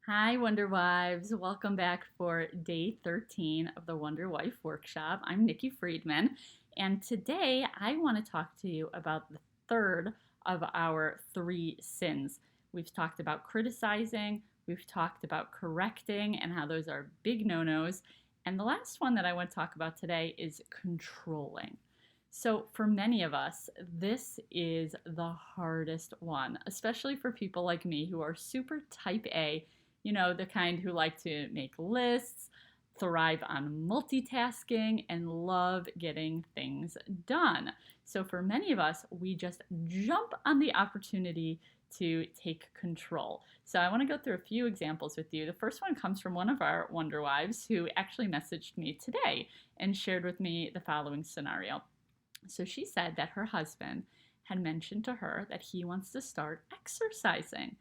Hi, Wonder Wives. Welcome back for day 13 of the Wonder Wife Workshop. I'm Nikki Friedman, and today I want to talk to you about the third of our three sins. We've talked about criticizing, we've talked about correcting, and how those are big no nos. And the last one that I want to talk about today is controlling. So, for many of us, this is the hardest one, especially for people like me who are super type A, the kind who like to make lists, thrive on multitasking, and love getting things done. So, for many of us, we just jump on the opportunity to take control. So, I want to go through a few examples with you. The first one comes from one of our Wonder Wives who actually messaged me today and shared with me the following scenario. So, she said that her husband had mentioned to her that he wants to start exercising.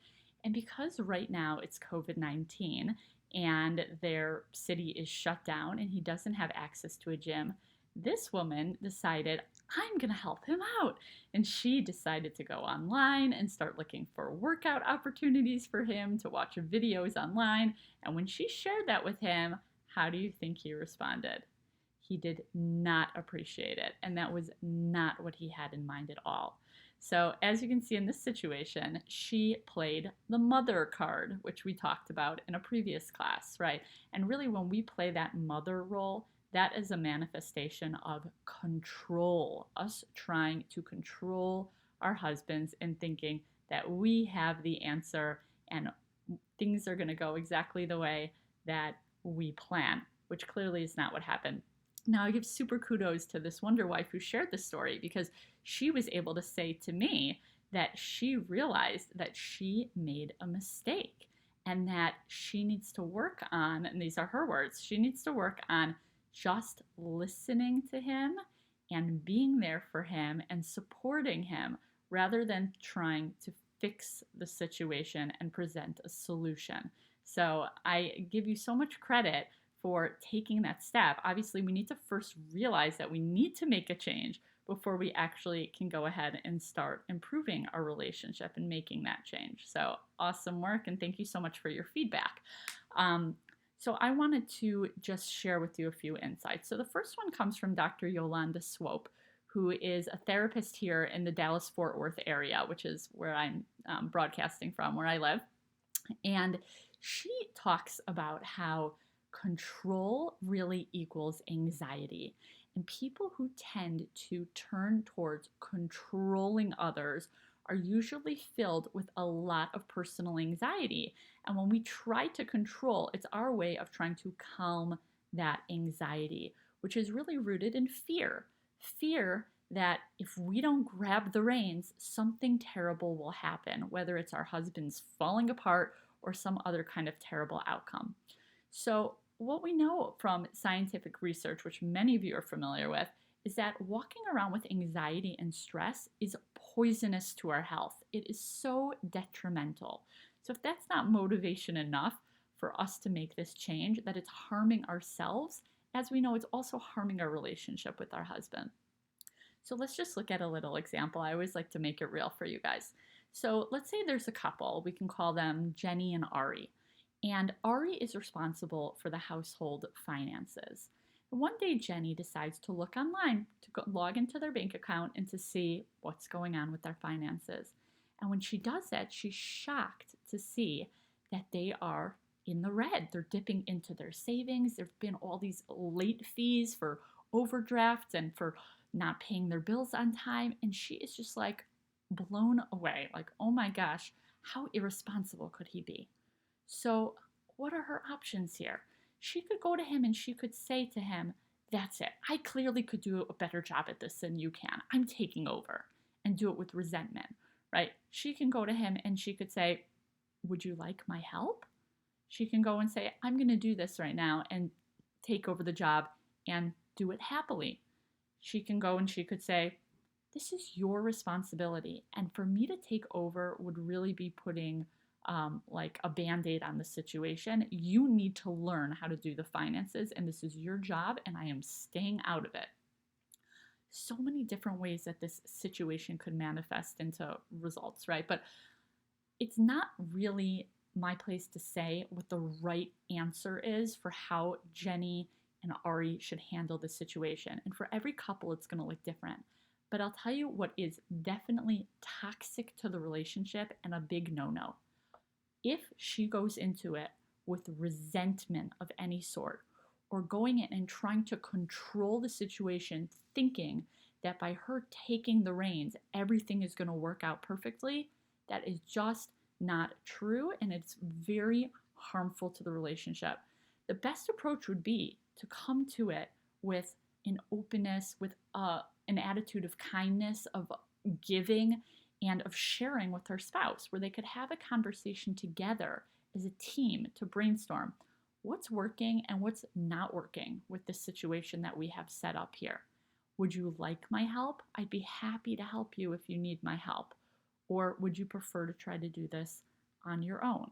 And because right now it's COVID 19 and their city is shut down and he doesn't have access to a gym, this woman decided, I'm going to help him out. And she decided to go online and start looking for workout opportunities for him to watch videos online. And when she shared that with him, how do you think he responded? He did not appreciate it. And that was not what he had in mind at all. So, as you can see in this situation, she played the mother card, which we talked about in a previous class, right? And really, when we play that mother role, that is a manifestation of control, us trying to control our husbands and thinking that we have the answer and things are going to go exactly the way that we plan, which clearly is not what happened. Now, I give super kudos to this Wonder Wife who shared this story because she was able to say to me that she realized that she made a mistake and that she needs to work on, and these are her words, she needs to work on just listening to him and being there for him and supporting him rather than trying to fix the situation and present a solution. So I give you so much credit for taking that step. Obviously, we need to first realize that we need to make a change before we actually can go ahead and start improving our relationship and making that change. So awesome work, and thank you so much for your feedback. So I wanted to just share with you a few insights. So the first one comes from Dr. Yolanda Swope, who is a therapist here in the Dallas-Fort Worth area, which is where I'm broadcasting from, where I live. And she talks about how control really equals anxiety. And people who tend to turn towards controlling others are usually filled with a lot of personal anxiety. And when we try to control, it's our way of trying to calm that anxiety, which is really rooted in fear. Fear that if we don't grab the reins, something terrible will happen, whether it's our husband's falling apart or some other kind of terrible outcome. So, what we know from scientific research, which many of you are familiar with, is that walking around with anxiety and stress is poisonous to our health. It is so detrimental. So, if that's not motivation enough for us to make this change, that it's harming ourselves, as we know, it's also harming our relationship with our husband. So let's just look at a little example. I always like to make it real for you guys. So let's say there's a couple. We can call them Jenny and Ari. And Ari is responsible for the household finances. And one day, Jenny decides to look online, to log into their bank account and to see what's going on with their finances. And when she does that, she's shocked to see that they are in the red. They're dipping into their savings. There have been all these late fees for overdrafts and for not paying their bills on time. And she is just like blown away. Like, oh my gosh, how irresponsible could he be? So, what are her options here? She could go to him and she could say to him, that's it. I clearly could do a better job at this than you can. I'm taking over, and do it with resentment, right? She can go to him and she could say, would you like my help? She can go and say, I'm going to do this right now and take over the job and do it happily. She can go and she could say, this is your responsibility. And for me to take over would really be putting like a band-aid on the situation. You need to learn how to do the finances, and this is your job, and I am staying out of it. So many different ways that this situation could manifest into results, right? But it's not really my place to say what the right answer is for how Jenny and Ari should handle the situation. And for every couple, it's going to look different. But I'll tell you what is definitely toxic to the relationship and a big no no. If she goes into it with resentment of any sort, or going in and trying to control the situation, thinking that by her taking the reins, everything is going to work out perfectly, that is just not true, and it's very harmful to the relationship. The best approach would be to come to it with an openness, with an attitude of kindness, of giving, and of sharing with her spouse, where they could have a conversation together as a team to brainstorm what's working and what's not working with the situation that we have set up here. Would you like my help? I'd be happy to help you if you need my help. Or would you prefer to try to do this on your own?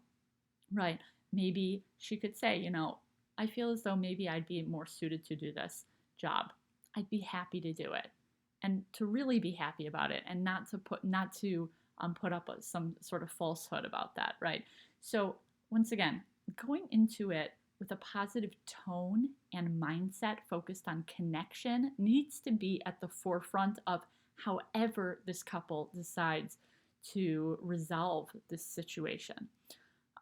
Right? Maybe she could say, I feel as though maybe I'd be more suited to do this job. I'd be happy to do it. And to really be happy about it, and not to put up some sort of falsehood about that, right? So once again, going into it with a positive tone and mindset focused on connection needs to be at the forefront of however this couple decides to resolve this situation.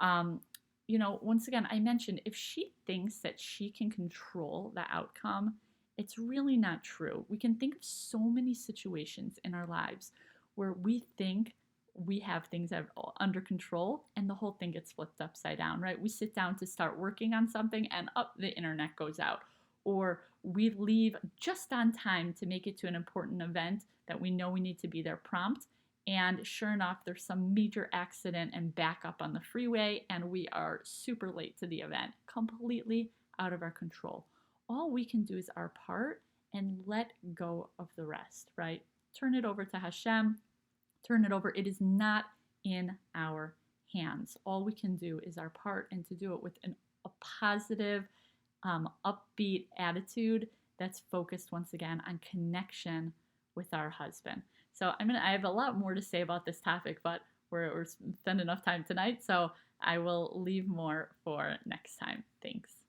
Once again, I mentioned if she thinks that she can control the outcome, it's really not true. We can think of so many situations in our lives where we think we have things under control and the whole thing gets flipped upside down, right? We sit down to start working on something and up the internet goes out. Or we leave just on time to make it to an important event that we know we need to be there prompt. And sure enough, there's some major accident and backup on the freeway, and we are super late to the event, completely out of our control. All we can do is our part and let go of the rest, right? Turn it over to Hashem. Turn it over. It is not in our hands. All we can do is our part, and to do it with a positive, upbeat attitude that's focused once again on connection with our husband. So I have a lot more to say about this topic, but we're spending enough time tonight, so I will leave more for next time. Thanks.